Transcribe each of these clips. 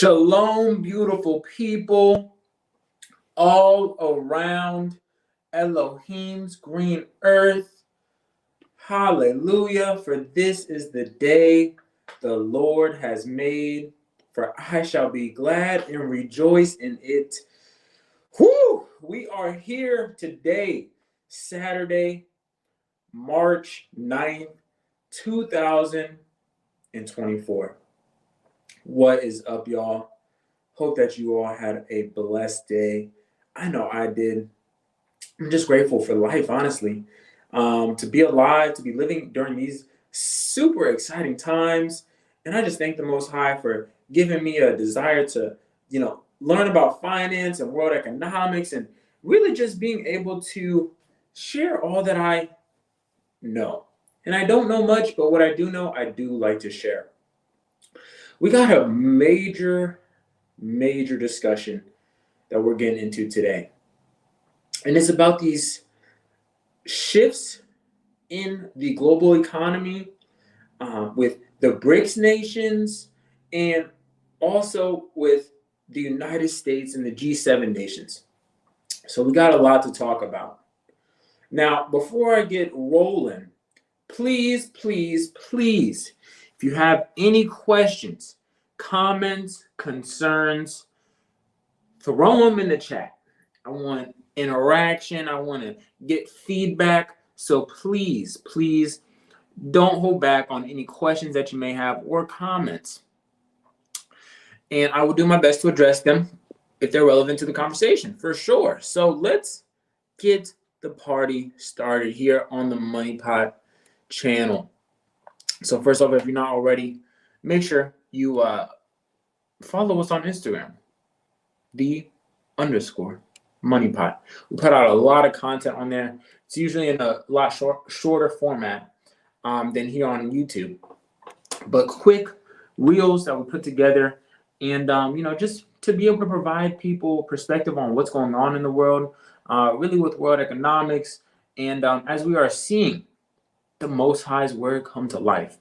Shalom, beautiful people, all around Elohim's green earth. Hallelujah, for this is the day the Lord has made, for I shall be glad and rejoice in it. Whew! We are here today, Saturday, March 9th, 2024. What is up, y'all? Hope that you all had a blessed day. I know I did. I'm just grateful for life, honestly. To be alive, to be living during these super exciting times. And I just thank the Most High for giving me a desire to, learn about finance and world economics and really just being able to share all that I know. And I don't know much, but what I do know, I do like to share. We got a major discussion that we're getting into today. And it's about these shifts in the global economy with the BRICS nations and also with the United States and the G7 nations. So we got a lot to talk about. Now, before I get rolling, please, if you have any questions, comments, concerns, throw them in the chat. I want interaction. I want to get feedback. So please don't hold back on any questions that you may have or comments. And I will do my best to address them if they're relevant to the conversation, for sure. So let's get the party started here on the Moneypot channel. So first off, if you're not already, make sure you follow us on Instagram, _Moneypot. We put out a lot of content on there. It's usually in a lot shorter format than here on YouTube, but quick reels that we put together, and just to be able to provide people perspective on what's going on in the world, really with world economics, and as we are seeing the Most High's word come to life,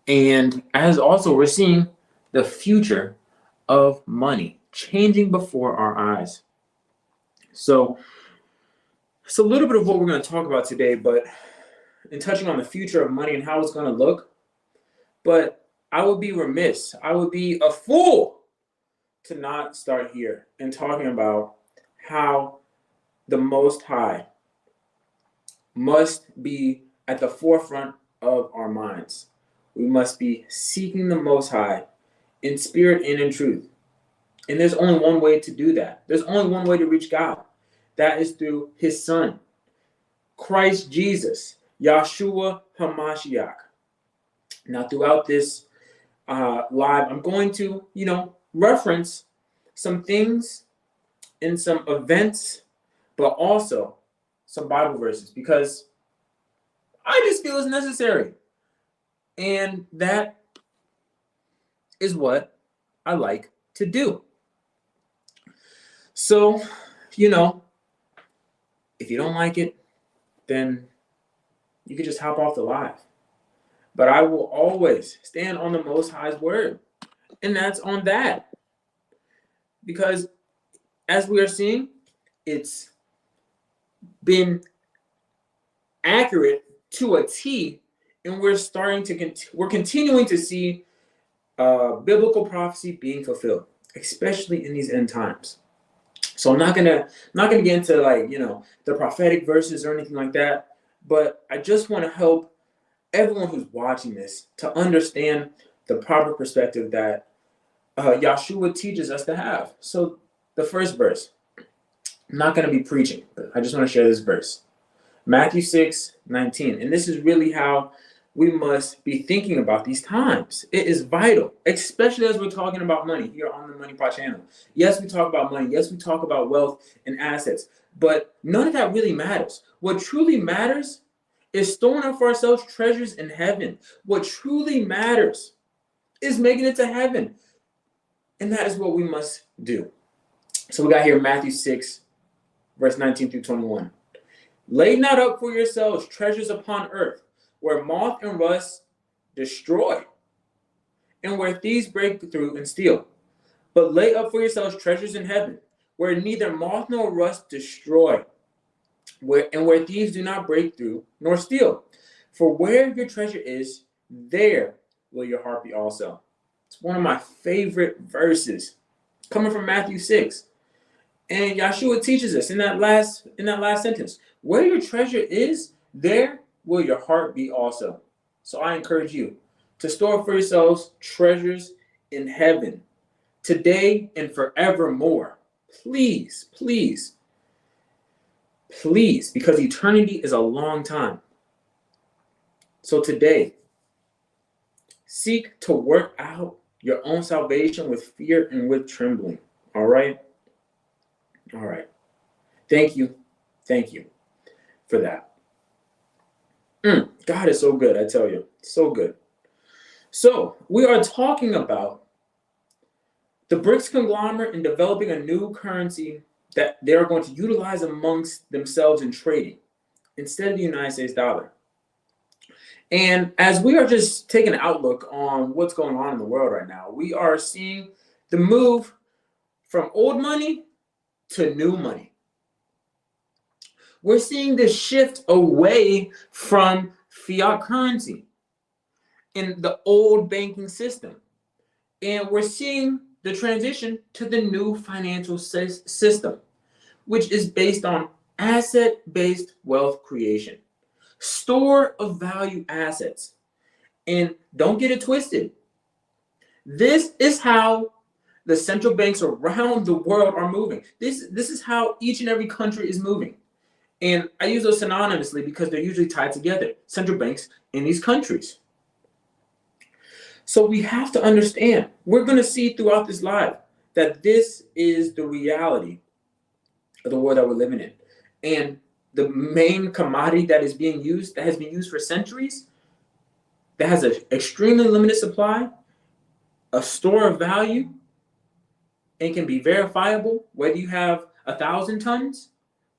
and as also we're seeing the future of money changing before our eyes. So it's a little bit of what we're going to talk about today, but in touching on the future of money and how it's going to look. But I would be remiss, I would be a fool to not start here and talking about how the Most High must be at the forefront of our minds. We must be seeking the Most High in spirit and in truth. And there's only one way to do that. There's only one way to reach God. That is through his son, Christ Jesus, Yahshua HaMashiach. Now, throughout this live, I'm going to, reference some things and some events, but also some Bible verses, because I just feel it's necessary. And that is what I like to do. So, if you don't like it, then you can just hop off the live. But I will always stand on the Most High's word. And that's on that. Because as we are seeing, it's been accurate to a T, and we're continuing to see biblical prophecy being fulfilled, especially in these end times. So I'm not gonna get into the prophetic verses or anything like that, but I just want to help everyone who's watching this to understand the proper perspective that Yahshua teaches us to have. So the first verse, I'm not going to be preaching, but I just want to share this verse. Matthew 6:19. And this is really how we must be thinking about these times. It is vital, especially as we're talking about money here on the Moneypot channel. Yes, we talk about money. Yes, we talk about wealth and assets, but none of that really matters. What truly matters is storing up for ourselves treasures in heaven. What truly matters is making it to heaven. And that is what we must do. So we got here Matthew 6, verse 19 through 21. Lay not up for yourselves treasures upon earth, where moth and rust destroy, and where thieves break through and steal. But lay up for yourselves treasures in heaven, where neither moth nor rust destroy, where thieves do not break through nor steal. For where your treasure is, there will your heart be also. It's one of my favorite verses, coming from Matthew 6. And Yahshua teaches us in that last sentence, where your treasure is, there will your heart be also. So I encourage you to store for yourselves treasures in heaven, today and forevermore. Please, please, please, because eternity is a long time. So today, seek to work out your own salvation with fear and with trembling. All right? All right. Thank you. Thank you for that. God is so good, I tell you. So good. So we are talking about the BRICS conglomerate and developing a new currency that they are going to utilize amongst themselves in trading instead of the United States dollar. And as we are just taking an outlook on what's going on in the world right now, we are seeing the move from old money to new money. We're seeing the shift away from fiat currency in the old banking system. And we're seeing the transition to the new financial system, which is based on asset-based wealth creation, store of value assets. And don't get it twisted. This is how the central banks around the world are moving. This is how each and every country is moving. And I use those synonymously because they're usually tied together, central banks in these countries. So we have to understand, we're going to see throughout this live that this is the reality of the world that we're living in. And the main commodity that is being used, that has been used for centuries, that has an extremely limited supply, a store of value, and can be verifiable, whether you have 1,000 tons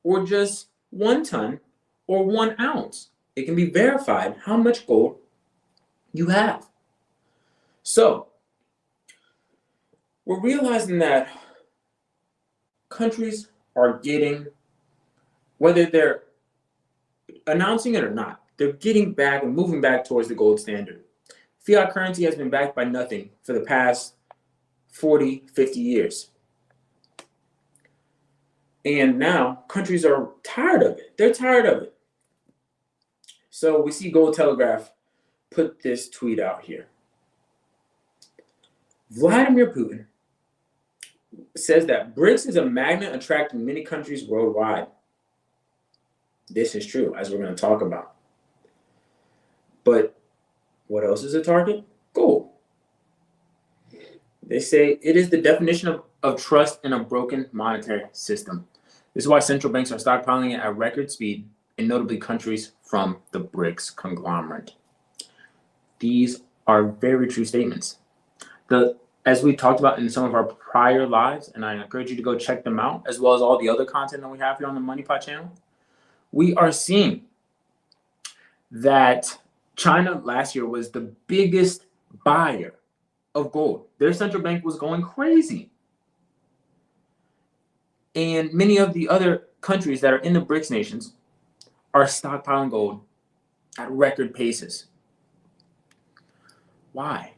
or just 1 ton or 1 ounce. It can be verified how much gold you have. So we're realizing that countries are getting, whether they're announcing it or not, they're getting back and moving back towards the gold standard. Fiat currency has been backed by nothing for the past 40, 50 years. And now countries are tired of it. They're tired of it. So we see Gold Telegraph put this tweet out here. Vladimir Putin says that BRICS is a magnet attracting many countries worldwide. This is true, as we're going to talk about. But what else is a target? Gold. They say it is the definition of trust in a broken monetary system. This is why central banks are stockpiling it at record speed, and notably countries from the BRICS conglomerate. These are very true statements. As we talked about in some of our prior lives, and I encourage you to go check them out, as well as all the other content that we have here on the Moneypot channel, we are seeing that China last year was the biggest buyer of gold. Their central bank was going crazy. And many of the other countries that are in the BRICS nations are stockpiling gold at record paces. Why?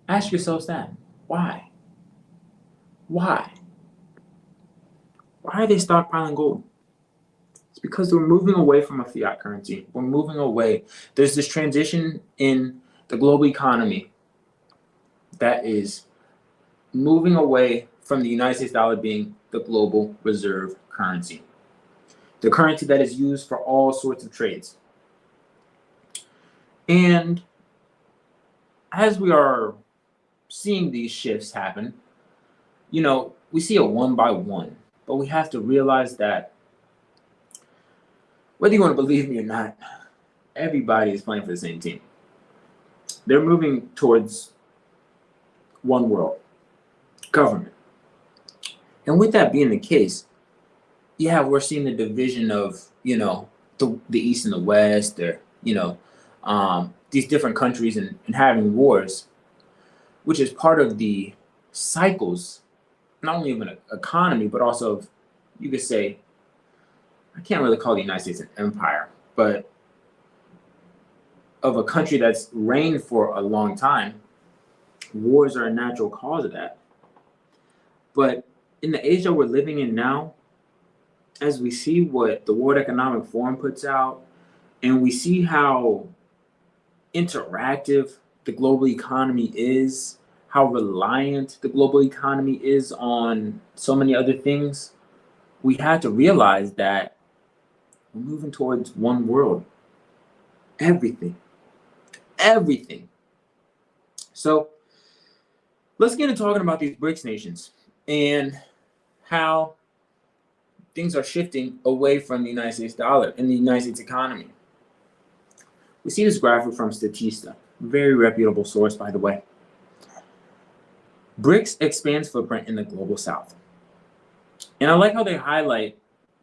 Ask yourselves that. Why? Why? Why are they stockpiling gold? It's because we're moving away from a fiat currency. We're moving away. There's this transition in the global economy that is moving away from the United States dollar being the global reserve currency, the currency that is used for all sorts of trades. And as we are seeing these shifts happen, we see it one by one, but we have to realize that whether you want to believe me or not, everybody is playing for the same team. They're moving towards one world government. And with that being the case, yeah, we're seeing the division of, the East and the West, or, these different countries and having wars. which is part of the cycles, not only of an economy, but also of, you could say, I can't really call the United States an empire, but of a country that's reigned for a long time. Wars are a natural cause of that. But in the age that we're living in now, as we see what the World Economic Forum puts out, and we see how interactive the global economy is, how reliant the global economy is on so many other things, we have to realize that we're moving towards one world. Everything. So let's get into talking about these BRICS nations and how things are shifting away from the United States dollar and the United States economy. We see this graphic from Statista, very reputable source, by the way. BRICS expands footprint in the global south. And I like how they highlight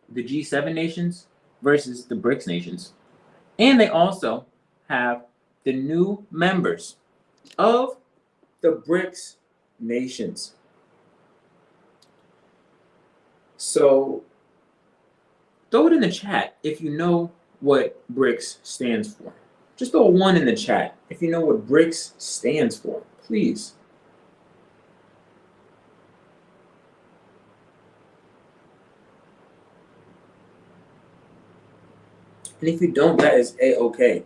the G7 nations versus the BRICS nations. And they also have the new members of the BRICS nations. So throw it in the chat if you know what BRICS stands for. Just throw a 1 in the chat if you know what BRICS stands for, please. And if you don't, that is A-okay.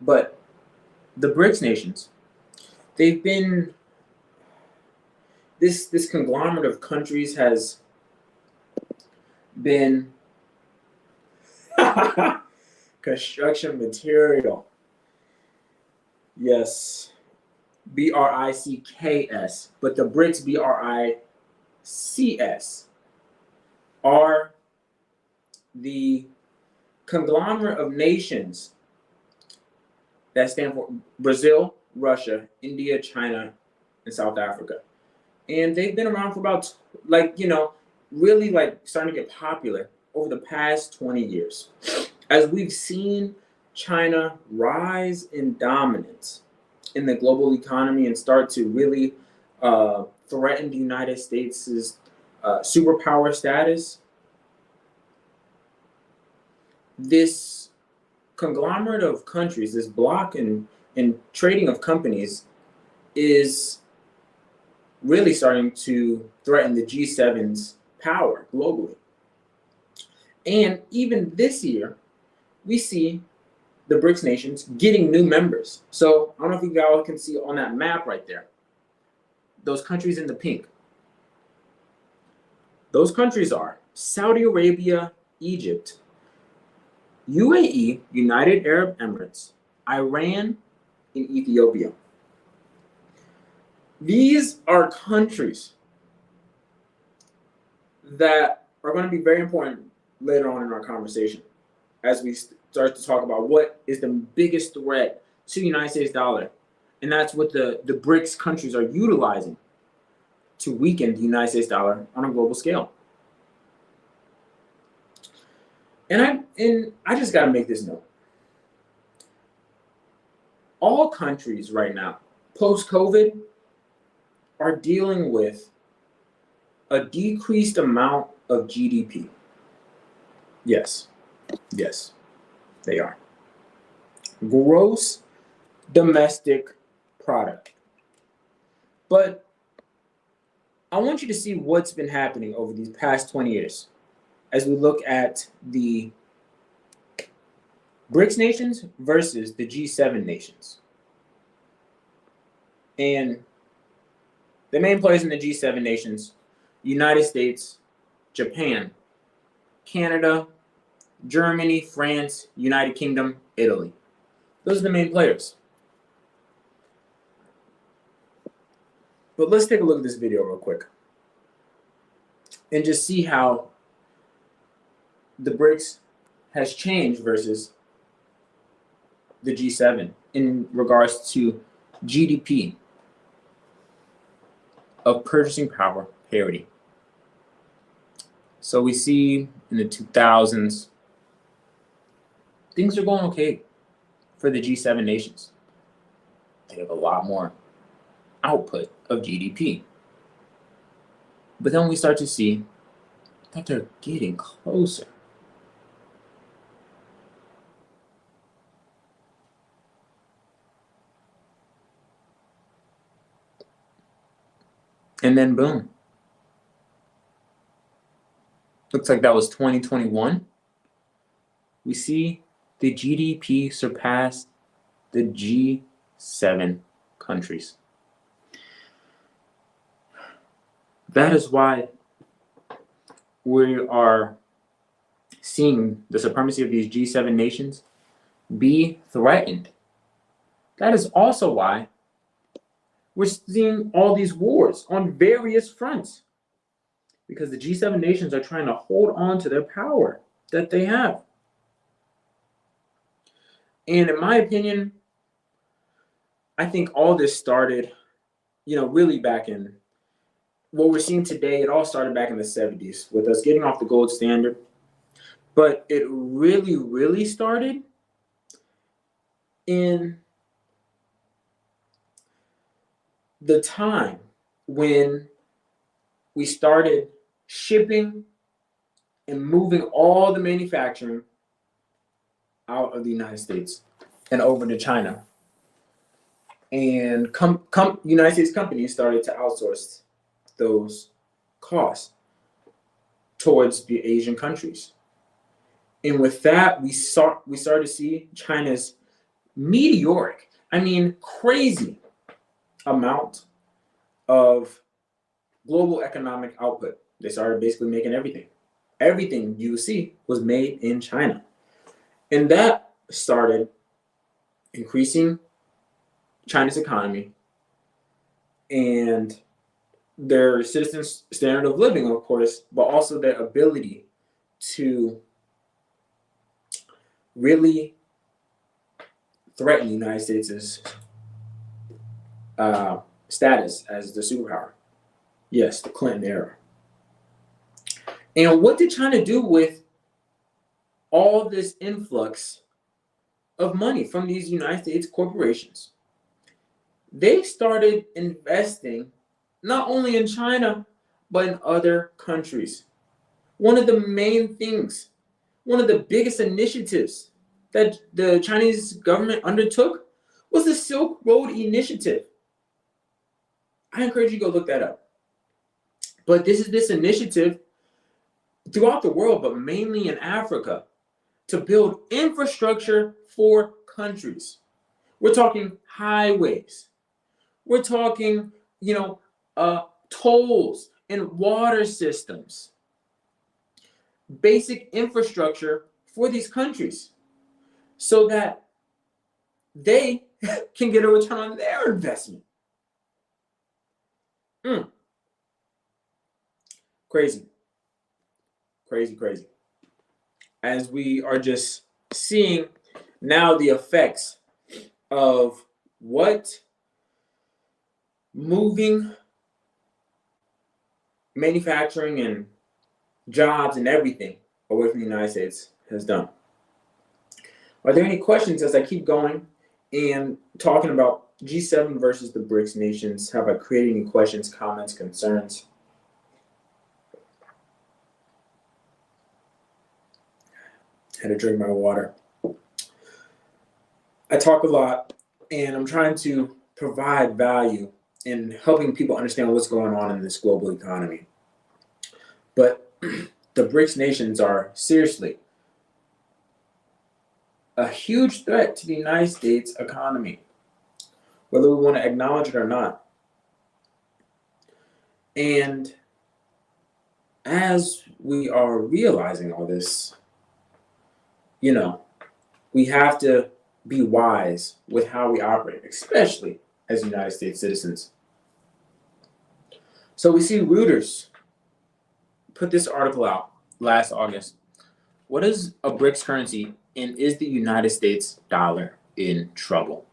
But the BRICS nations, they've been, this conglomerate of countries has been construction material. Yes, BRICKS, but the BRICS, BRICS, are the conglomerate of nations that stand for Brazil, Russia, India, China, and South Africa. And they've been around for about, really starting to get popular over the past 20 years. As we've seen China rise in dominance in the global economy and start to really threaten the United States' superpower status, this conglomerate of countries, this bloc and trading of companies, is really starting to threaten the G7's power globally. And even this year, we see the BRICS nations getting new members. So I don't know if you guys can see on that map right there, those countries in the pink. Those countries are Saudi Arabia, Egypt, UAE, United Arab Emirates, Iran, and Ethiopia. These are countries that are going to be very important later on in our conversation as we start to talk about what is the biggest threat to the United States dollar. And that's what the BRICS countries are utilizing to weaken the United States dollar on a global scale. And I just got to make this note. All countries right now, post-COVID, are dealing with a decreased amount of GDP. Yes, they are. Gross domestic product. But I want you to see what's been happening over these past 20 years as we look at the BRICS nations versus the G7 nations. And the main players in the G7 nations: United States, Japan, Canada, Germany, France, United Kingdom, Italy. Those are the main players. But let's take a look at this video real quick and just see how the BRICS has changed versus the G7 in regards to GDP of purchasing power parity. So we see in the 2000s, things are going okay for the G7 nations. They have a lot more output of GDP. But then we start to see that they're getting closer. And then boom. Looks like that was 2021. We see the GDP surpass the G7 countries. That is why we are seeing the supremacy of these G7 nations be threatened. That is also why we're seeing all these wars on various fronts, because the G7 nations are trying to hold on to their power that they have. And in my opinion, I think all this started, really back in what we're seeing today. It all started back in the 70s with us getting off the gold standard. But it really, really started in the time when we started shipping and moving all the manufacturing out of the United States and over to China. And United States companies started to outsource those costs towards the Asian countries. And with that, we started to see China's meteoric, crazy amount of global economic output. They started basically making everything. Everything you see was made in China. And that started increasing China's economy and their citizens' standard of living, of course, but also their ability to really threaten the United States' status as the superpower. Yes, the Clinton era. And what did China do with all this influx of money from these United States corporations? They started investing not only in China, but in other countries. One of the main things, one of the biggest initiatives that the Chinese government undertook was the Silk Road Initiative. I encourage you to go look that up. But this is this initiative throughout the world, but mainly in Africa, to build infrastructure for countries. We're talking highways. We're talking, tolls and water systems. Basic infrastructure for these countries so that they can get a return on their investment. Crazy. As we are just seeing now the effects of what moving manufacturing and jobs and everything away from the United States has done. Are there any questions as I keep going and talking about G7 versus the BRICS nations? Have I created any questions, comments, concerns? Had to drink my water. I talk a lot, and I'm trying to provide value in helping people understand what's going on in this global economy. But the BRICS nations are seriously a huge threat to the United States economy, whether we want to acknowledge it or not. And as we are realizing all this, we have to be wise with how we operate, especially as United States citizens. So we see Reuters put this article out last August. What is a BRICS currency, and is the United States dollar in trouble?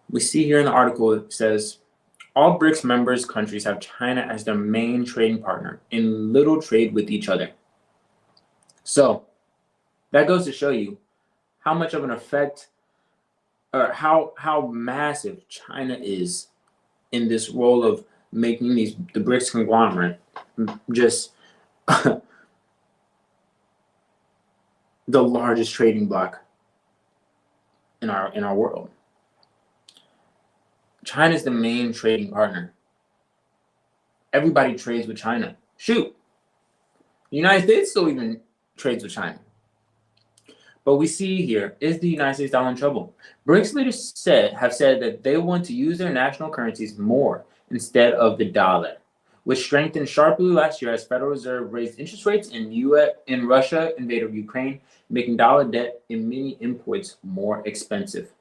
We see here in the article, it says, all BRICS members countries have China as their main trading partner and little trade with each other. So That goes to show you how much of an effect, or how massive China is in this role of making the BRICS conglomerate just the largest trading bloc in our world. China is the main trading partner. Everybody trades with China. Shoot, the United States still even trades with China. But we see here, is the United States dollar in trouble? BRICS leaders have said that they want to use their national currencies more instead of the dollar, which strengthened sharply last year as Federal Reserve raised interest rates and Russia invaded Ukraine, making dollar debt and many imports more expensive.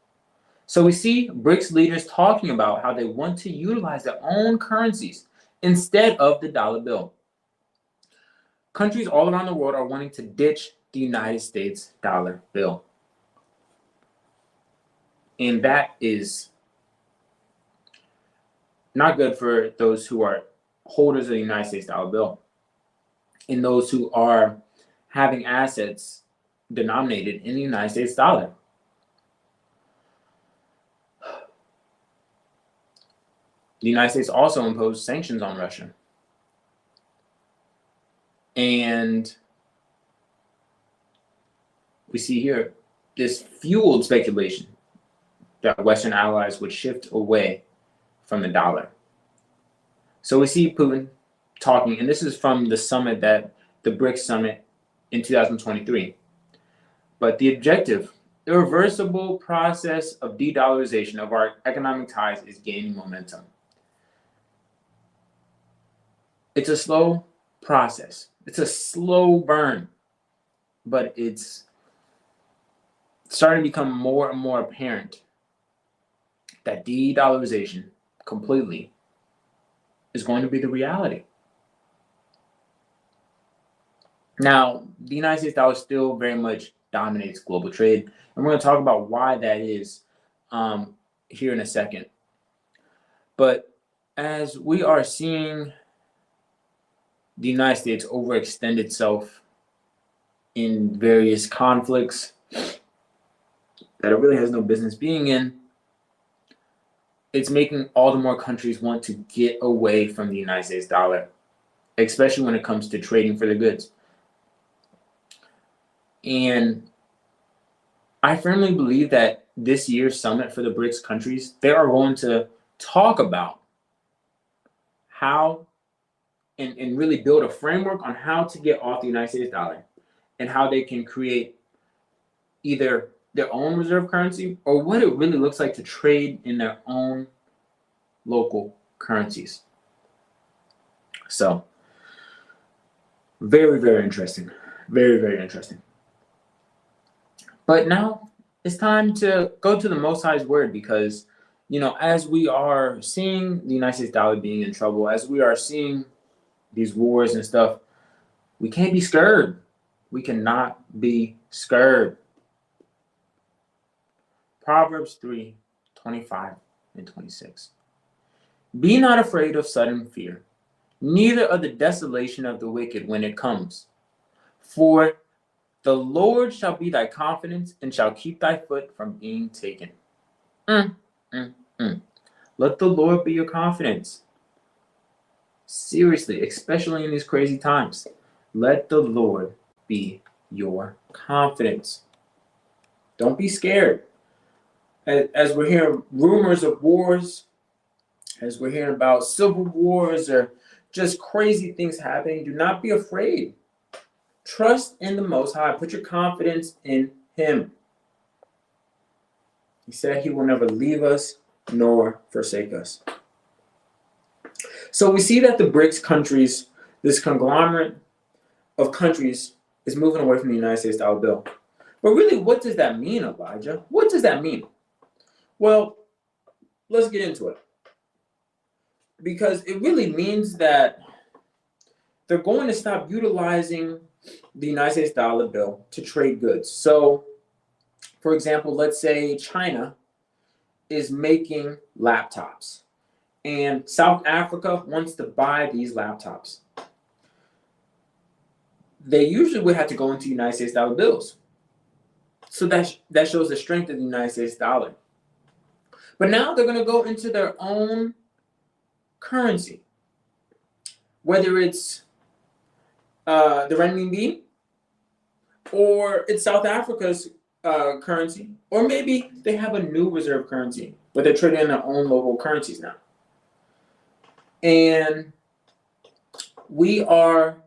So we see BRICS leaders talking about how they want to utilize their own currencies instead of the dollar bill. Countries all around the world are wanting to ditch the United States dollar bill. And that is not good for those who are holders of the United States dollar bill and those who are having assets denominated in the United States dollar. The United States also imposed sanctions on Russia. And we see here this fueled speculation that Western allies would shift away from the dollar. So we see Putin talking, and this is from the summit, the BRICS summit in 2023. But the objective, irreversible process of de-dollarization of our economic ties is gaining momentum. It's a slow process. It's a slow burn, but it's starting to become more and more apparent that de-dollarization completely is going to be the reality. Now, the United States dollar still very much dominates global trade, and we're going to talk about why that is here in a second. But as we are seeing the United States overextend itself in various conflicts that it really has no business being in, it's making all the more countries want to get away from the United States dollar, especially when it comes to trading for their goods. And I firmly believe that this year's summit for the BRICS countries, they are going to talk about how and really build a framework on how to get off the United States dollar and how they can create either their own reserve currency or what it really looks like to trade in their own local currencies. So, very, very interesting. Very, very interesting. But now it's time to go to the Most High's word because, as we are seeing the United States dollar being in trouble, as we are seeing these wars and stuff, we can't be scared. We cannot be scared. Proverbs 3:25 and 26. Be not afraid of sudden fear, neither of the desolation of the wicked when it comes. For the Lord shall be thy confidence and shall keep thy foot from being taken. Let the Lord be your confidence. Seriously, especially in these crazy times, let the Lord be your confidence. Don't be scared. As we're hearing rumors of wars, as we're hearing about civil wars or just crazy things happening, do not be afraid. Trust in the Most High. Put your confidence in Him. He said He will never leave us nor forsake us. So we see that the BRICS countries, this conglomerate of countries, is moving away from the United States dollar bill. But really, what does that mean, Elijah? What does that mean? Well, let's get into it. Because it really means that they're going to stop utilizing the United States dollar bill to trade goods. So, for example, let's say China is making laptops and South Africa wants to buy these laptops. They usually would have to go into United States dollar bills. So that shows the strength of the United States dollar. But now they're going to go into their own currency, whether it's the renminbi, or it's South Africa's currency, or maybe they have a new reserve currency, but they're trading in their own local currencies now. And we have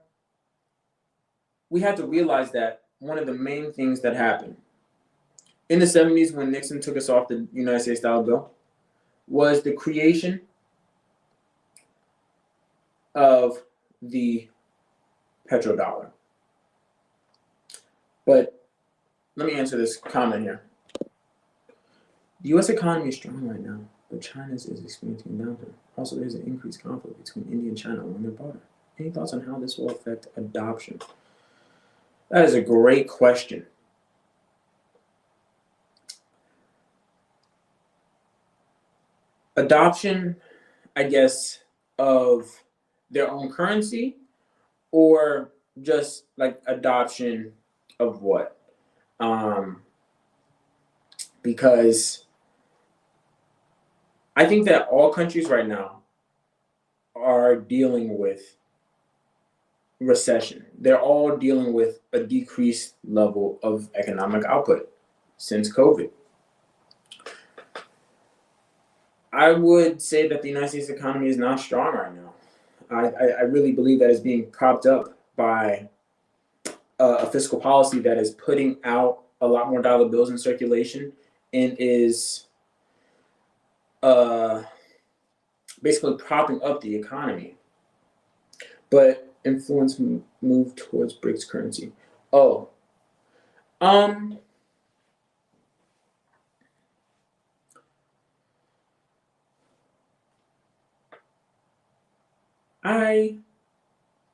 to realize that one of the main things that happened in the 70s when Nixon took us off the United States dollar bill was the creation of the petrodollar. But let me answer this comment here. The U.S. economy is strong right now, but China's is experiencing a downturn. Also, there's an increased conflict between India and China along their border. Any thoughts on how this will affect adoption? That is a great question. Adoption, I guess, of their own currency, or just like adoption of what? Because I think that all countries right now are dealing with recession. They're all dealing with a decreased level of economic output since COVID. I would say that the United States economy is not strong right now. I really believe that it's being propped up by a fiscal policy that is putting out a lot more dollar bills in circulation and is basically propping up the economy. But influence move towards BRICS currency. Oh,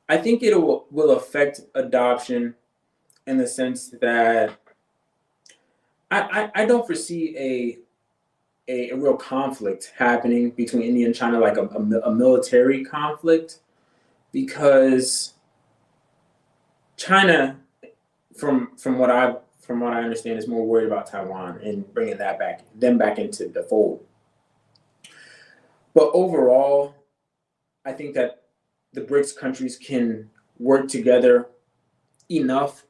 I think it will affect adoption in the sense that I don't foresee a real conflict happening between India and China, like a military conflict, because China, from what I understand, is more worried about Taiwan and bringing them back into the fold. But overall, I think that the BRICS countries can work together enough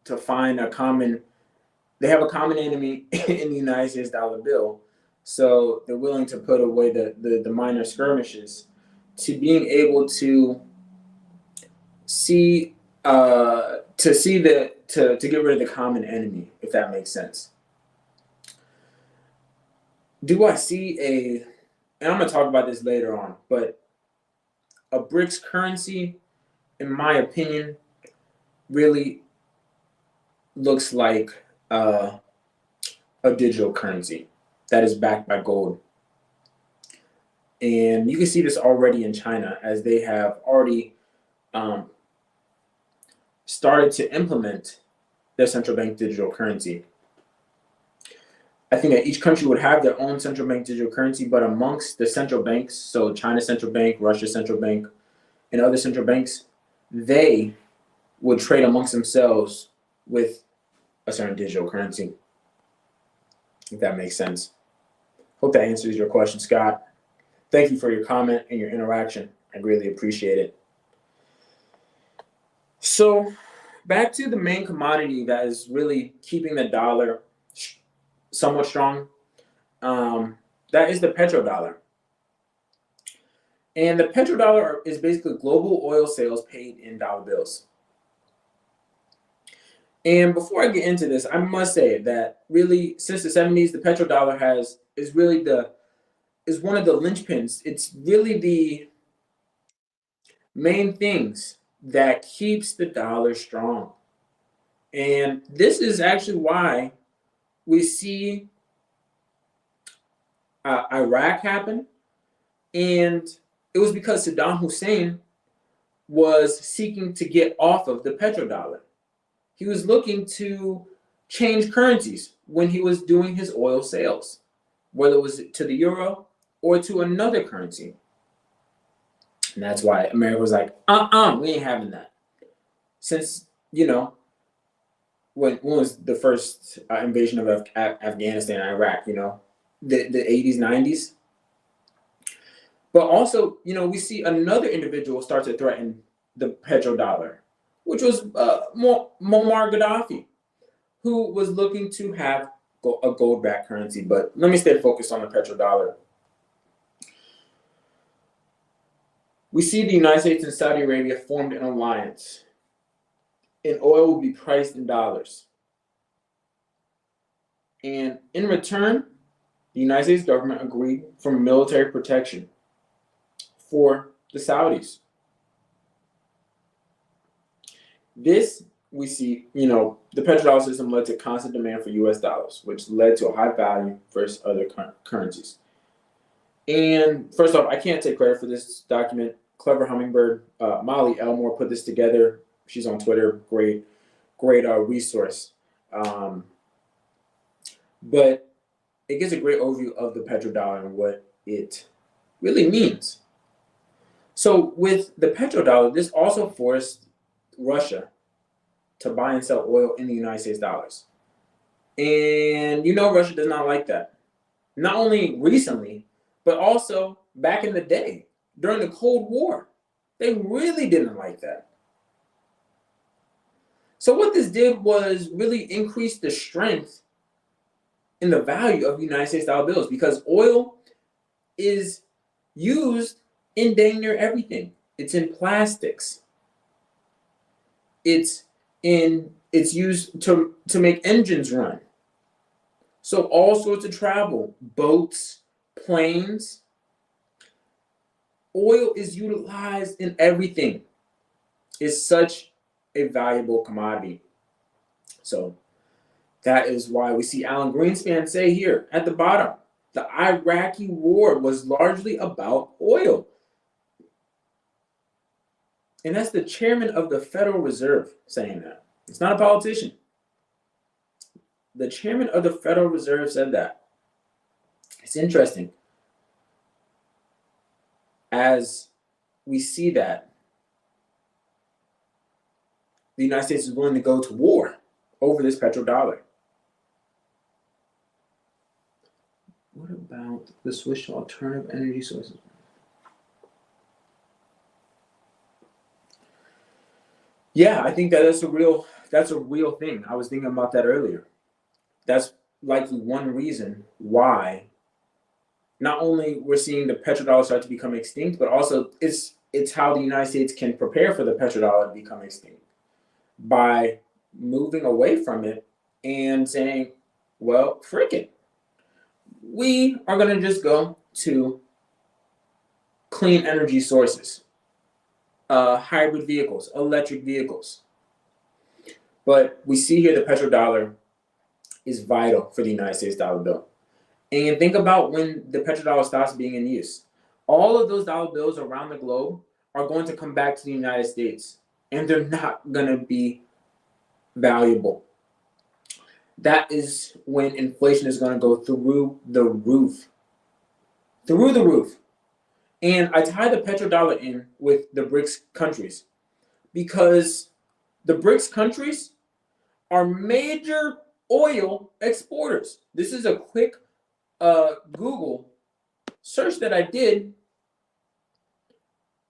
to find they have a common enemy in the United States dollar bill. So they're willing to put away the minor skirmishes to being able to to get rid of the common enemy, if that makes sense. Do I see and I'm going to talk about this later on, but a BRICS currency, in my opinion, really looks like a digital currency that is backed by gold. And you can see this already in China, as they have already started to implement their central bank digital currency. I think that each country would have their own central bank digital currency, but amongst the central banks, so China's central bank, Russia's central bank, and other central banks, they would trade amongst themselves with a certain digital currency, if that makes sense. Hope that answers your question, Scott. Thank you for your comment and your interaction. I greatly appreciate it. So back to the main commodity that is really keeping the dollar somewhat strong. That is the petrodollar. And the petrodollar is basically global oil sales paid in dollar bills. And before I get into this, I must say that really, since the 70s, the petrodollar is one of the linchpins. It's really the main things that keeps the dollar strong. And this is actually why we see Iraq happen. And it was because Saddam Hussein was seeking to get off of the petrodollar. He was looking to change currencies when he was doing his oil sales, whether it was to the euro or to another currency. And that's why America was like, we ain't having that. Since, when was the first invasion of Afghanistan and Iraq, the 80s, 90s. But also, we see another individual start to threaten the petrodollar, which was Muammar Gaddafi, who was looking to have a gold-backed currency. But let me stay focused on the petrodollar. We see the United States and Saudi Arabia formed an alliance, and oil will be priced in dollars. And in return, the United States government agreed for military protection for the Saudis. This, we see, the petrodollar system led to constant demand for U.S. dollars, which led to a high value versus other currencies. And first off, I can't take credit for this document. Clever Hummingbird, Molly Elmore put this together. She's on Twitter. Great resource. But it gives a great overview of the petrodollar and what it really means. So with the petrodollar, this also forced Russia to buy and sell oil in the United States dollars. And Russia does not like that. Not only recently, but also back in the day, during the Cold War. They really didn't like that. So what this did was really increase the strength in the value of United States dollar bills, because oil is used in dang near everything. It's in plastics. It's used to make engines run. So all sorts of travel, boats, planes. Oil is utilized in everything. It's such a valuable commodity. So that is why we see Alan Greenspan say here at the bottom, the Iraqi war was largely about oil. And that's the chairman of the Federal Reserve saying that. It's not a politician. The chairman of the Federal Reserve said that. It's interesting. As we see that the United States is willing to go to war over this petrodollar. What about the switch to alternative energy sources? Yeah, I think that's a real thing. I was thinking about that earlier. That's likely one reason why not only we're seeing the petrodollar start to become extinct, but also it's how the United States can prepare for the petrodollar to become extinct by moving away from it and saying, well, frick it. We are going to just go to clean energy sources, hybrid vehicles, electric vehicles. But we see here the petrodollar is vital for the United States dollar bill. And think about when the petrodollar stops being in use. All of those dollar bills around the globe are going to come back to the United States, and they're not going to be valuable. That is when inflation is going to go through the roof. Through the roof. And I tie the petrodollar in with the BRICS countries because the BRICS countries are major oil exporters. This is a quick Google search that I did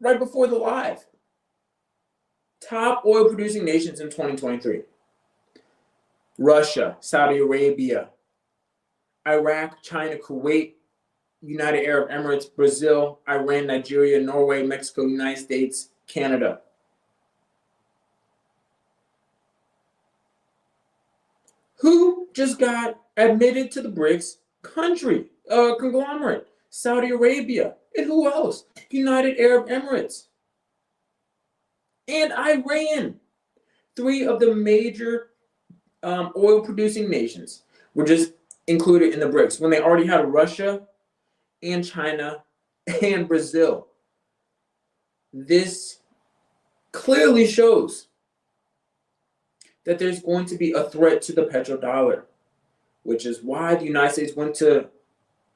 right before the live. Top oil producing nations in 2023. Russia, Saudi Arabia, Iraq, China, Kuwait, United Arab Emirates, Brazil, Iran, Nigeria, Norway, Mexico, United States, Canada. Who just got admitted to the BRICS conglomerate? Saudi Arabia. And who else? United Arab Emirates. And Iran. 3 of the major oil producing nations were just included in the BRICS when they already had Russia and China and Brazil. This clearly shows that there's going to be a threat to the petrodollar, which is why the United States went to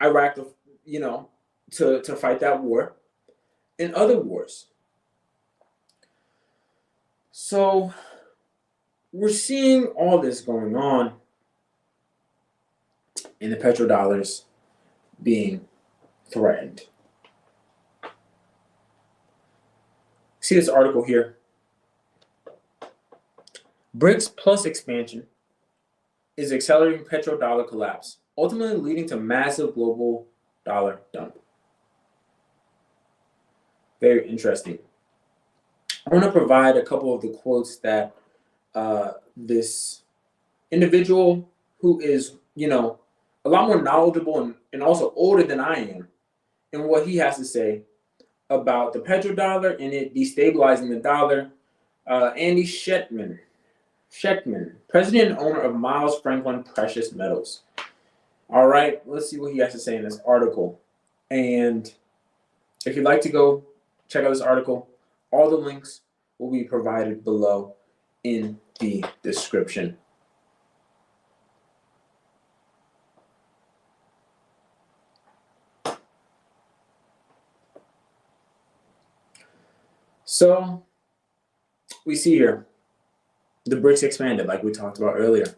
Iraq, to fight that war and other wars. So we're seeing all this going on and the petrodollars being threatened. See this article here. BRICS plus expansion is accelerating petrodollar collapse, ultimately leading to massive global dollar dump. Very interesting. I want to provide a couple of the quotes that this individual, who is, a lot more knowledgeable and also older than I am, and what he has to say about the petrodollar and it destabilizing the dollar. Andy Schectman, president and owner of Miles Franklin Precious Metals. All right, let's see what he has to say in this article. And if you'd like to go check out this article, all the links will be provided below in the description. So we see here the BRICS expanded, like we talked about earlier.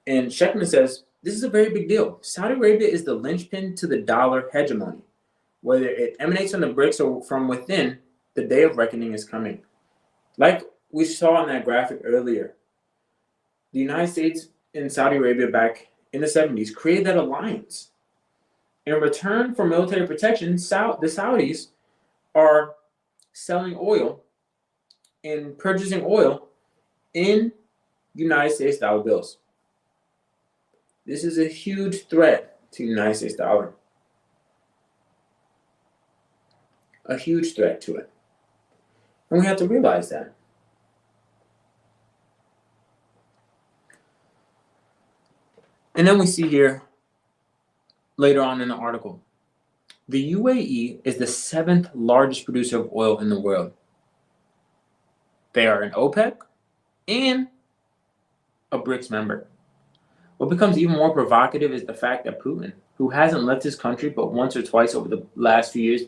And Schectman says, this is a very big deal. Saudi Arabia is the linchpin to the dollar hegemony. Whether it emanates from the BRICS or from within, the day of reckoning is coming. Like we saw in that graphic earlier, the United States and Saudi Arabia back in the 70s created that alliance. In return for military protection, the Saudis are selling oil and purchasing oil in United States dollar bills. This is a huge threat to the United States dollar. A huge threat to it. And we have to realize that. And then we see here, later on in the article, the UAE is the 7th largest producer of oil in the world. They are an OPEC and a BRICS member. What becomes even more provocative is the fact that Putin, who hasn't left his country but once or twice over the last few years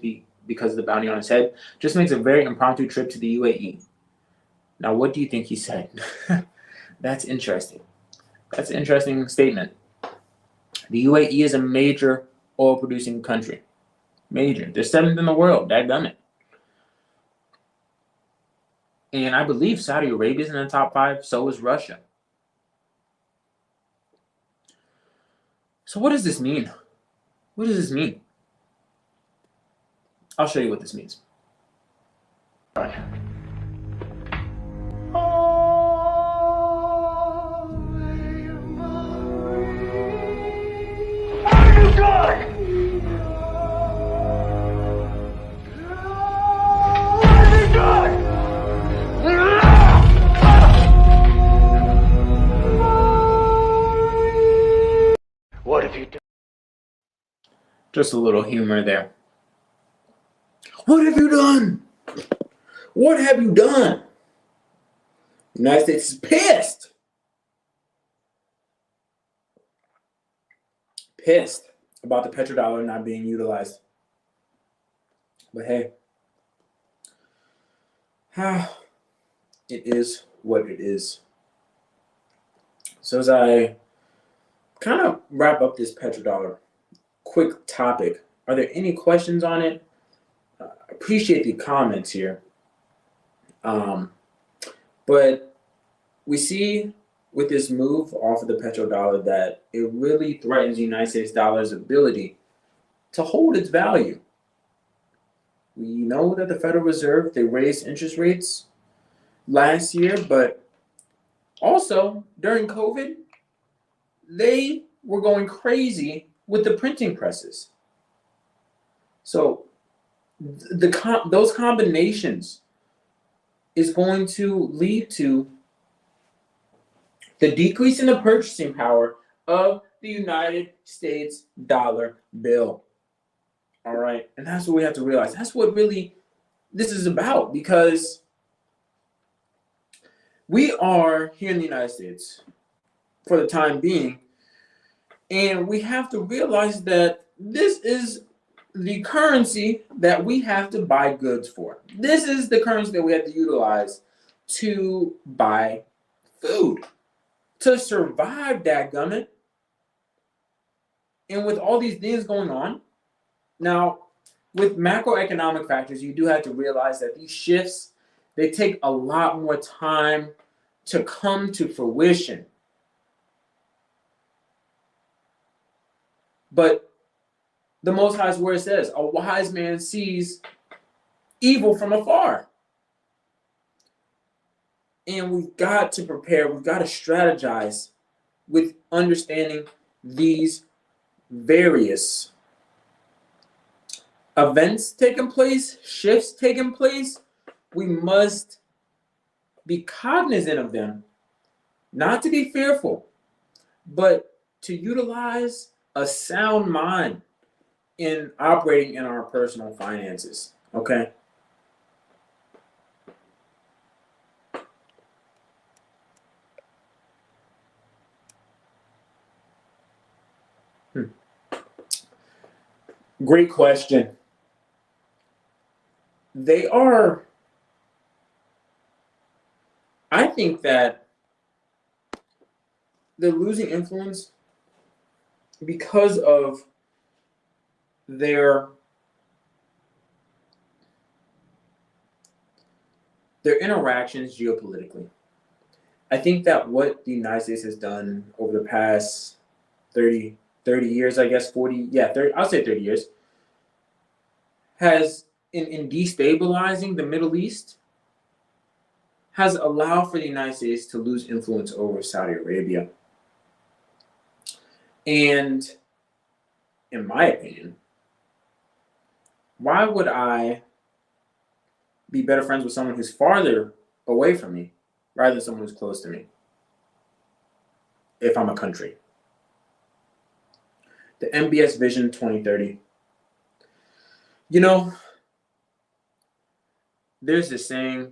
because of the bounty on his head, just makes a very impromptu trip to the UAE. Now, what do you think he said? That's interesting. That's an interesting statement. The UAE is a major oil-producing country. Major. They're 7th in the world. Dadgummit. And I believe Saudi Arabia is in the top 5. So is Russia. So what does this mean? What does this mean? I'll show you what this means. What have you done? Just a little humor there. What have you done? What have you done? The United States is pissed. Pissed about the petrodollar not being utilized. But hey, it is what it is. So as I kind of wrap up this petrodollar quick topic, are there any questions on it? Appreciate the comments here. But we see with this move off of the petrodollar that it really threatens the United States dollar's ability to hold its value. We know that the Federal Reserve, they raised interest rates last year, but also during COVID, they were going crazy with the printing presses. So those combinations is going to lead to the decrease in the purchasing power of the United States dollar bill. All right, and that's what we have to realize. That's what really this is about, because we are here in the United States for the time being, and we have to realize that this is the currency that we have to buy goods for. This is the currency that we have to utilize to buy food, to survive, dadgummit. And with all these things going on, now with macroeconomic factors, you do have to realize that these shifts, they take a lot more time to come to fruition. But the Most High's word says, a wise man sees evil from afar. And we've got to prepare, we've got to strategize with understanding these various events taking place, shifts taking place. We must be cognizant of them, not to be fearful, but to utilize a sound mind in operating in our personal finances. Okay? Great question. I think that they're losing influence because of their interactions geopolitically. I think that what the United States has done over the past 30 years, I guess 40, yeah, 30, I'll say 30 years, has in destabilizing the Middle East, has allowed for the United States to lose influence over Saudi Arabia. And in my opinion, why would I be better friends with someone who's farther away from me rather than someone who's close to me if I'm a country? The MBS Vision 2030. You know, there's this saying,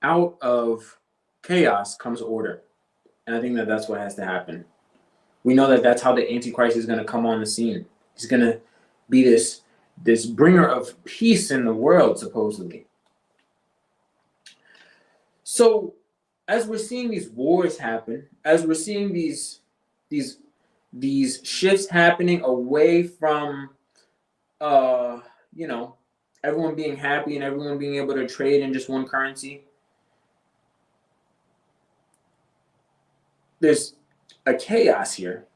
out of chaos comes order. And I think that that's what has to happen. We know that that's how the Antichrist is going to come on the scene. He's going to be this bringer of peace in the world, supposedly. So as we're seeing these wars happen, as we're seeing these shifts happening away from everyone being happy and everyone being able to trade in just one currency, there's a chaos here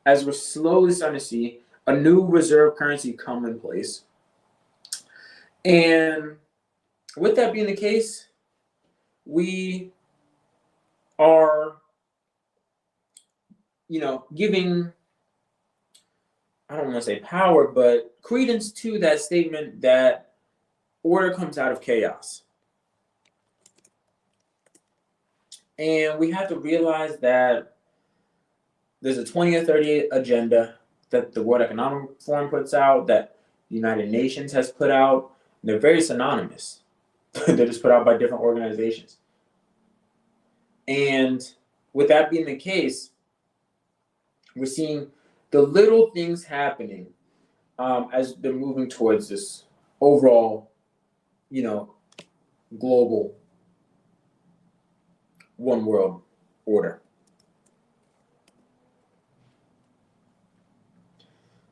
as we're slowly starting to see a new reserve currency come in place. And with that being the case, we are, giving, I don't want to say power, but credence to that statement that order comes out of chaos. And we have to realize that there's a 20 or 30 agenda that the World Economic Forum puts out, that the United Nations has put out. They're very synonymous. They're just put out by different organizations. And with that being the case, we're seeing the little things happening as they're moving towards this overall, global one world order.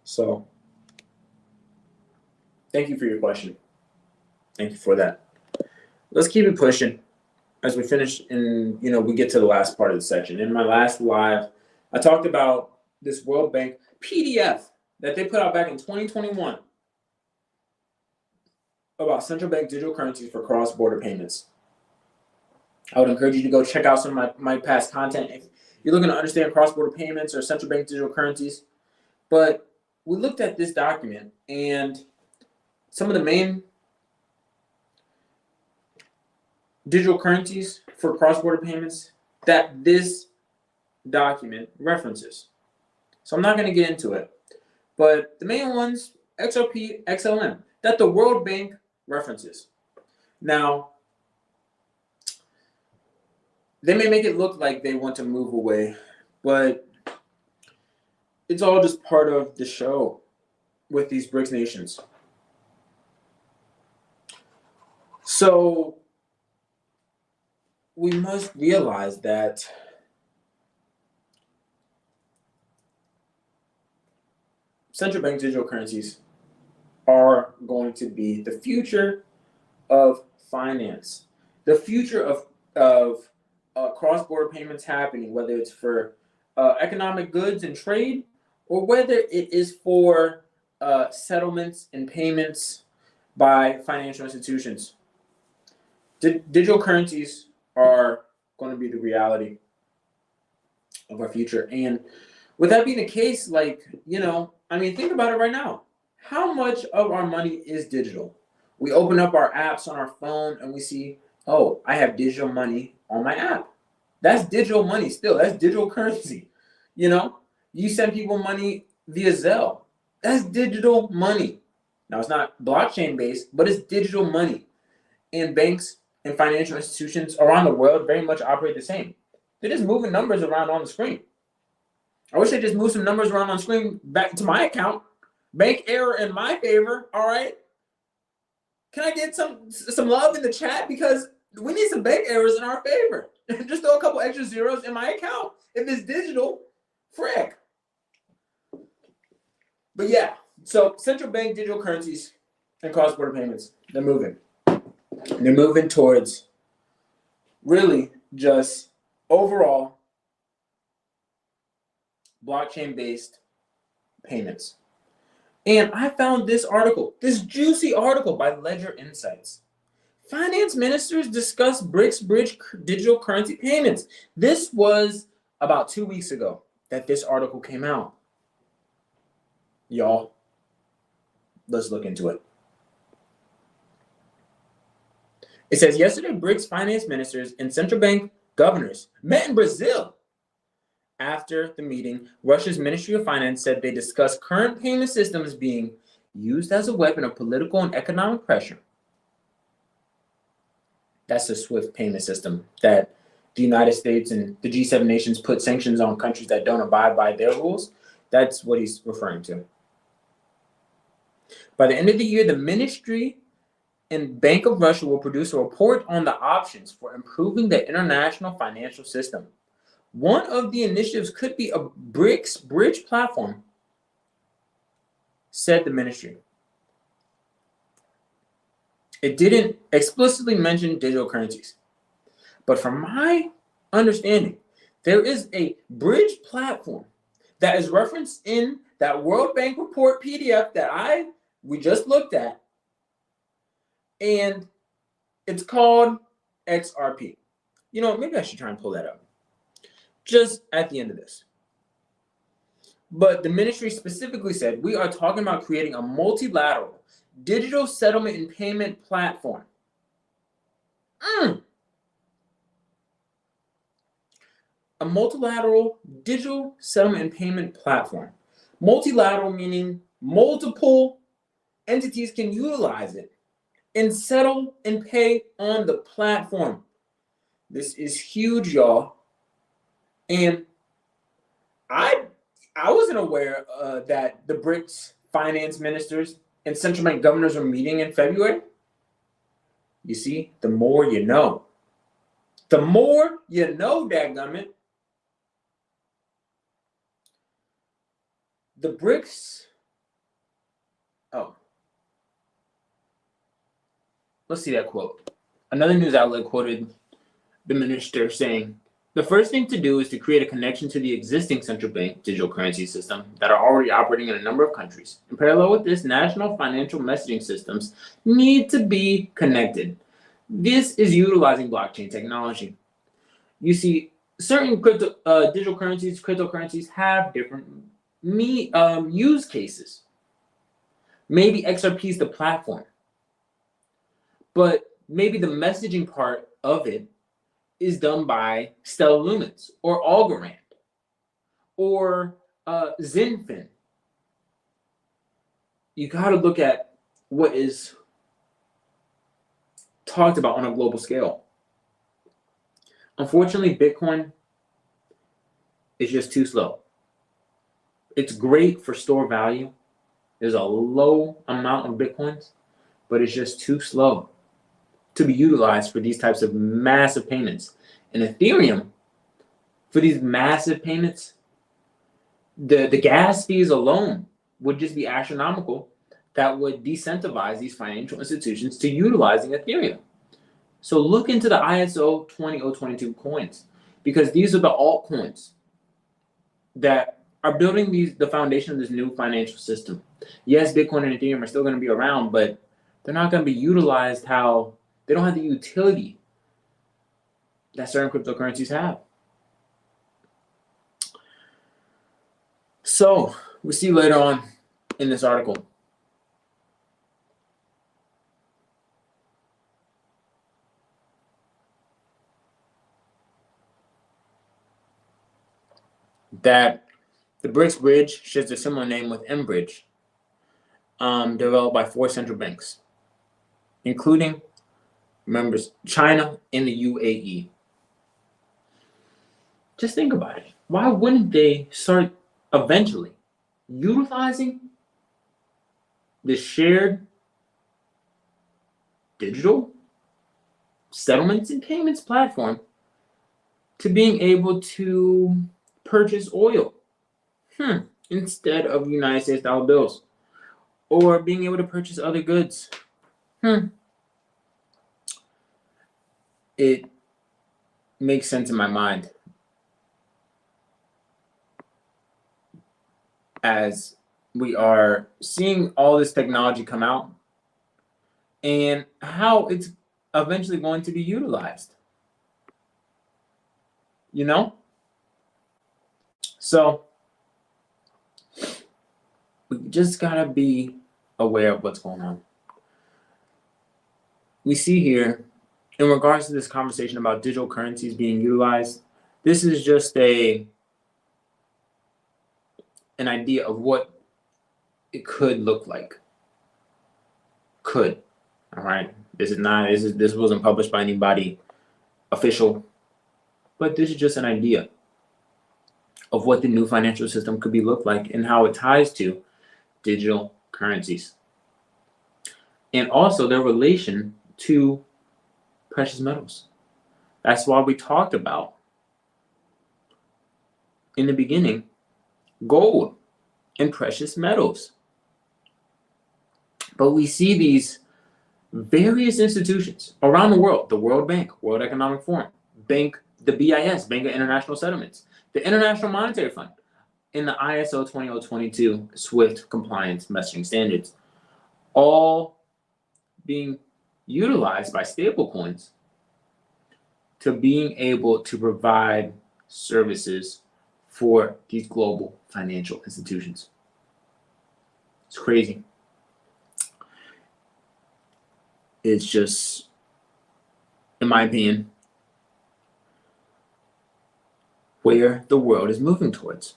So, thank you for your question. Thank you for that. Let's keep it pushing as we finish and we get to the last part of the section. In my last live, I talked about this World Bank PDF that they put out back in 2021 about central bank digital currencies for cross-border payments. I would encourage you to go check out some of my past content if you're looking to understand cross-border payments or central bank digital currencies. But we looked at this document and some of the main digital currencies for cross-border payments that this document references. So I'm not going to get into it. But the main ones, XRP, XLM, that the World Bank references. Now, they may make it look like they want to move away, but it's all just part of the show with these BRICS nations. So we must realize that central bank digital currencies are going to be the future of finance, the future of cross-border payments happening, whether it's for economic goods and trade, or whether it is for settlements and payments by financial institutions. Digital currencies are going to be the reality of our future. And with that being the case, like, think about it right now. How much of our money is digital? We open up our apps on our phone and we see, oh, I have digital money on my app. That's digital money still. That's digital currency. You send people money via Zelle. That's digital money. Now, it's not blockchain based, but it's digital money. And banks and financial institutions around the world very much operate the same. They're just moving numbers around on the screen. I wish I just moved some numbers around on the screen back to my account. Bank error in my favor, all right? Can I get some love in the chat? Because we need some bank errors in our favor. Just throw a couple extra zeros in my account. If it's digital, frick. But yeah, so central bank digital currencies and cross-border payments, they're moving. They're moving towards really just overall blockchain-based payments. And I found this article, this juicy article by Ledger Insights. Finance ministers discuss BRICS bridge digital currency payments. This was about 2 weeks ago that this article came out. Y'all, let's look into it. It says, yesterday, BRICS finance ministers and central bank governors met in Brazil. After the meeting, Russia's Ministry of Finance said they discussed current payment systems being used as a weapon of political and economic pressure. That's the SWIFT payment system that the United States and the G7 nations put sanctions on countries that don't abide by their rules. That's what he's referring to. By the end of the year, the Ministry and Bank of Russia will produce a report on the options for improving the international financial system. One of the initiatives could be a BRICS bridge platform, said the ministry. It didn't explicitly mention digital currencies, but from my understanding, there is a bridge platform that is referenced in that World Bank report PDF that we just looked at, and it's called XRP. Maybe I should try and pull that up just at the end of this. But the ministry specifically said, we are talking about creating a multilateral digital settlement and payment platform. A multilateral digital settlement and payment platform. Multilateral meaning multiple entities can utilize it and settle and pay on the platform. This is huge, y'all. And I wasn't aware that the BRICS finance ministers and central bank governors are meeting in February. You see, the more you know. The more you know, dadgummit. The BRICS. Oh. Let's see that quote. Another news outlet quoted the minister saying, the first thing to do is to create a connection to the existing central bank digital currency system that are already operating in a number of countries. In parallel with this, national financial messaging systems need to be connected. This is utilizing blockchain technology. You see, certain digital currencies, cryptocurrencies have different use cases. Maybe XRP is the platform, but maybe the messaging part of it is done by Stellar Lumens or Algorand or Zenfin. You got to look at what is talked about on a global scale. Unfortunately, Bitcoin is just too slow. It's great for store value. There's a low amount of Bitcoins, but it's just too slow. to be utilized for these types of massive payments. And Ethereum, for these massive payments, the gas fees alone would just be astronomical. That would decentivize these financial institutions to utilizing Ethereum. So look into the ISO 20022 coins, because these are the altcoins that are building the foundation of this new financial system. Yes, Bitcoin and Ethereum are still going to be around, but they're not going to be utilized how they don't have the utility that certain cryptocurrencies have. So we see later on in this article that the BRICS bridge shares a similar name with mBridge, developed by 4 central banks, including members China and the UAE. Just think about it. Why wouldn't they start eventually utilizing the shared digital settlements and payments platform to being able to purchase oil instead of United States dollar bills, or being able to purchase other goods? It makes sense in my mind as we are seeing all this technology come out and how it's eventually going to be utilized. You know? So we just gotta be aware of what's going on. We see here, in regards to this conversation about digital currencies being utilized, this is just an idea of what it could look like. Could. All right. This wasn't published by anybody official, but this is just an idea of what the new financial system could be look like and how it ties to digital currencies, and also their relation to precious metals. That's why we talked about in the beginning gold and precious metals. But we see these various institutions around the world, the World Bank, World Economic Forum, the BIS, Bank of International Settlements, the International Monetary Fund, and the ISO 20022 SWIFT compliance messaging standards, all being utilized by stablecoins to being able to provide services for these global financial institutions. It's crazy. It's just, in my opinion, where the world is moving towards.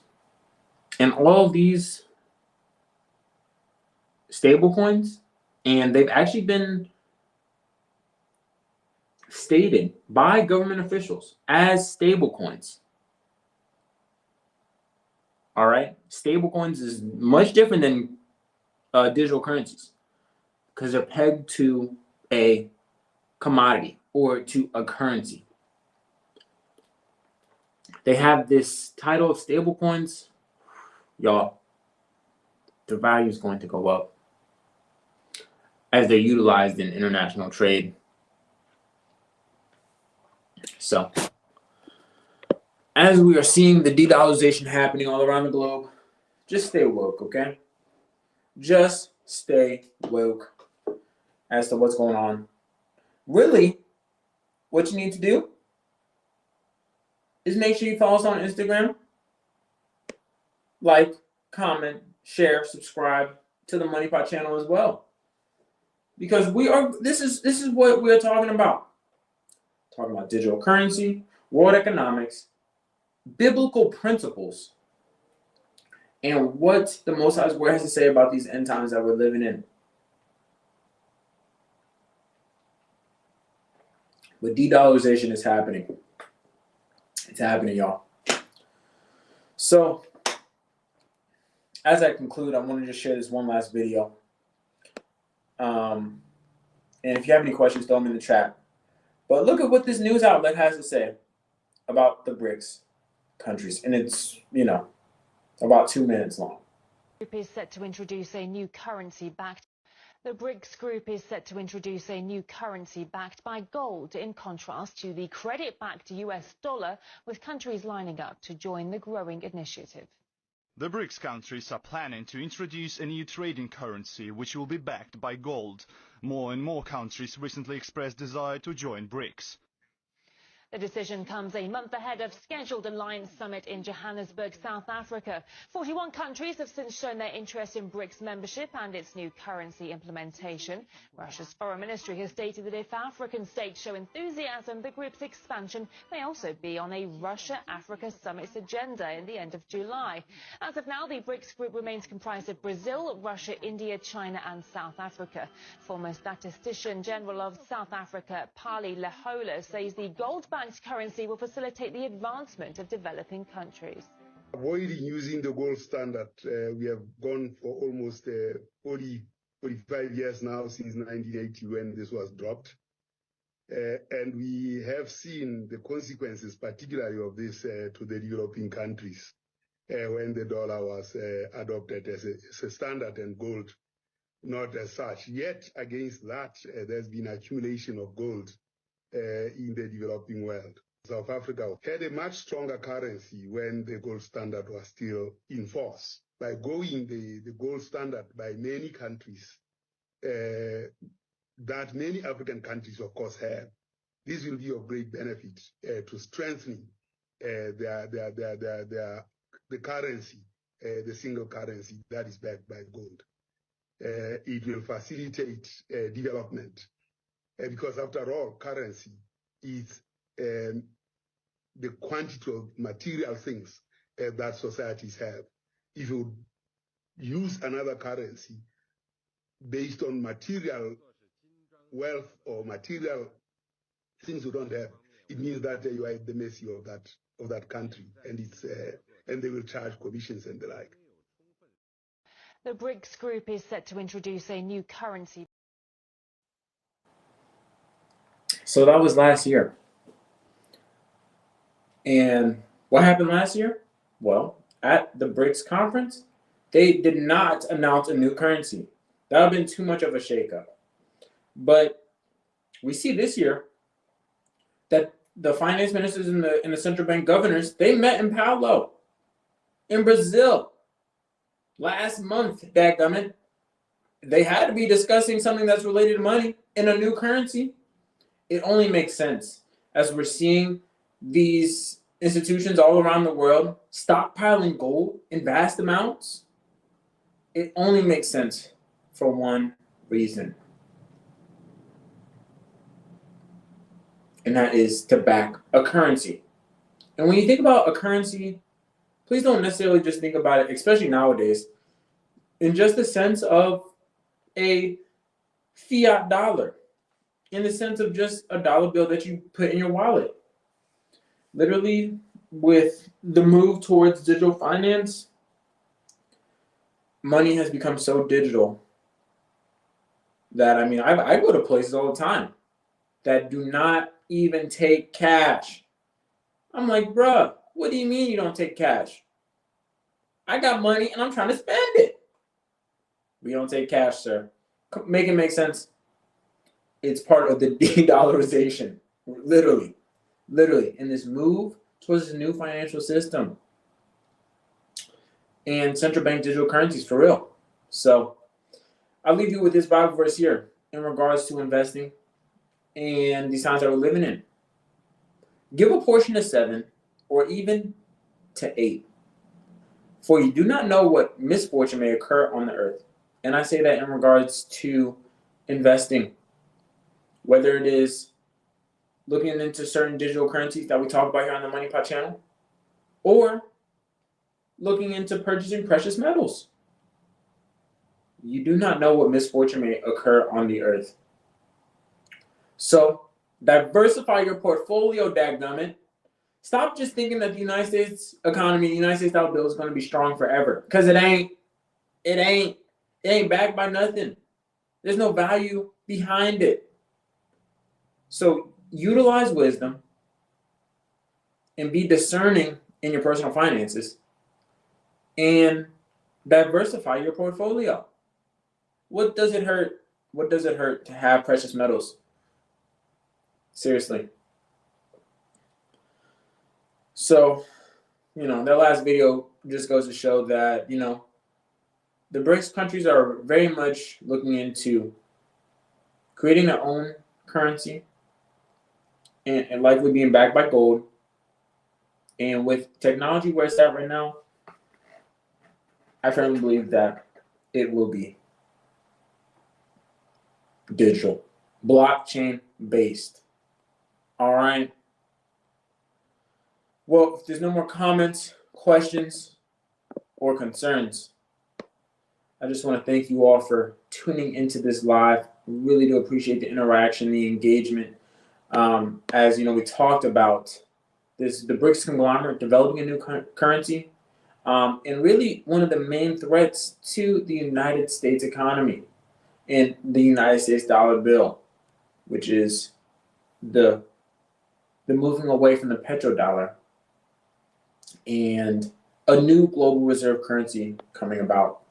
And all of these stablecoins, and they've actually been stated by government officials as stablecoins. All right? Stablecoins is much different than digital currencies because they're pegged to a commodity or to a currency. They have this title of stablecoins. Y'all, the value is going to go up as they're utilized in international trade. So, as we are seeing the de-dollarization happening all around the globe, just stay woke, okay? Just stay woke as to what's going on. Really, what you need to do is make sure you follow us on Instagram. Like, comment, share, subscribe to the Moneypot channel as well. Because this is what we're talking about. Talking about digital currency, world economics, biblical principles, and what the Most High's Word has to say about these end times that we're living in. But de-dollarization is happening. It's happening, y'all. So, as I conclude, I want to just share this one last video. And if you have any questions, throw them in the chat. But look at what this news outlet has to say about the BRICS countries. And it's, about 2 minutes long. The BRICS group is set to introduce a new currency backed by gold, in contrast to the credit-backed US dollar, with countries lining up to join the growing initiative. The BRICS countries are planning to introduce a new trading currency which will be backed by gold. More and more countries recently expressed desire to join BRICS. The decision comes a month ahead of scheduled Alliance Summit in Johannesburg, South Africa. 41 countries have since shown their interest in BRICS membership and its new currency implementation. Russia's foreign ministry has stated that if African states show enthusiasm, the group's expansion may also be on a Russia-Africa summit's agenda in the end of July. As of now, the BRICS group remains comprised of Brazil, Russia, India, China and South Africa. Former Statistician General of South Africa, Pali Lehola, says the gold-backed currency will facilitate the advancement of developing countries. Avoiding using the gold standard, we have gone for almost 45 years now, since 1980 when this was dropped. And we have seen the consequences, particularly of this to the developing countries, when the dollar was adopted as a standard and gold not as such. Yet against that, there's been accumulation of gold in the developing world. South Africa had a much stronger currency when the gold standard was still in force. By going the gold standard by many countries, that many African countries, of course, have, this will be of great benefit to strengthening the currency, the single currency that is backed by gold. It will facilitate development. Because after all, currency is the quantity of material things that societies have. If you use another currency based on material wealth or material things you don't have, it means that you are at the mercy of that country, and and they will charge commissions and the like. The BRICS group is set to introduce a new currency. So that was last year. And what happened last year? Well, at the BRICS conference, they did not announce a new currency. That would have been too much of a shakeup. But we see this year that the finance ministers and the central bank governors, they met in Paulo, in Brazil, last month, dadgummit. They had to be discussing something that's related to money in a new currency. It only makes sense as we're seeing these institutions all around the world stockpiling gold in vast amounts. It only makes sense for one reason. And that is to back a currency. And when you think about a currency, please don't necessarily just think about it, especially nowadays, in just the sense of a fiat dollar, in the sense of just a dollar bill that you put in your wallet. Literally, with the move towards digital finance, money has become so digital that, I go to places all the time that do not even take cash. I'm like, bruh, what do you mean you don't take cash? I got money and I'm trying to spend it. We don't take cash, sir. Make it make sense. It's part of the de-dollarization, literally, in this move towards this new financial system and central bank digital currencies for real. So I'll leave you with this Bible verse here in regards to investing and these times that we're living in. Give a portion to 7 or even to 8, for you do not know what misfortune may occur on the earth. And I say that in regards to investing, whether it is looking into certain digital currencies that we talk about here on the Moneypot channel, or looking into purchasing precious metals. You do not know what misfortune may occur on the earth. So diversify your portfolio, dadgummit. Stop just thinking that the United States economy, the United States dollar bill is going to be strong forever. Because it ain't. It ain't backed by nothing. There's no value behind it. So utilize wisdom and be discerning in your personal finances and diversify your portfolio. What does it hurt? What does it hurt to have precious metals? Seriously. So, that last video just goes to show that, the BRICS countries are very much looking into creating their own currency and likely being backed by gold. And with technology where it's at right now, I firmly believe that it will be digital, blockchain based. All right. Well, if there's no more comments, questions, or concerns, I just want to thank you all for tuning into this live. Really do appreciate the interaction, the engagement. As we talked about the BRICS conglomerate developing a new currency, and really one of the main threats to the United States economy and the United States dollar bill, which is the moving away from the petrodollar and a new global reserve currency coming about.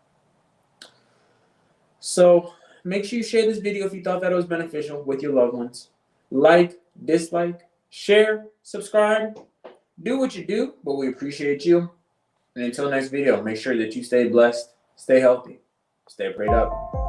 So make sure you share this video if you thought that it was beneficial with your loved ones. Like, dislike, share, subscribe. Do what you do, but we appreciate you. And until next video, make sure that you stay blessed, stay healthy, stay prayed up.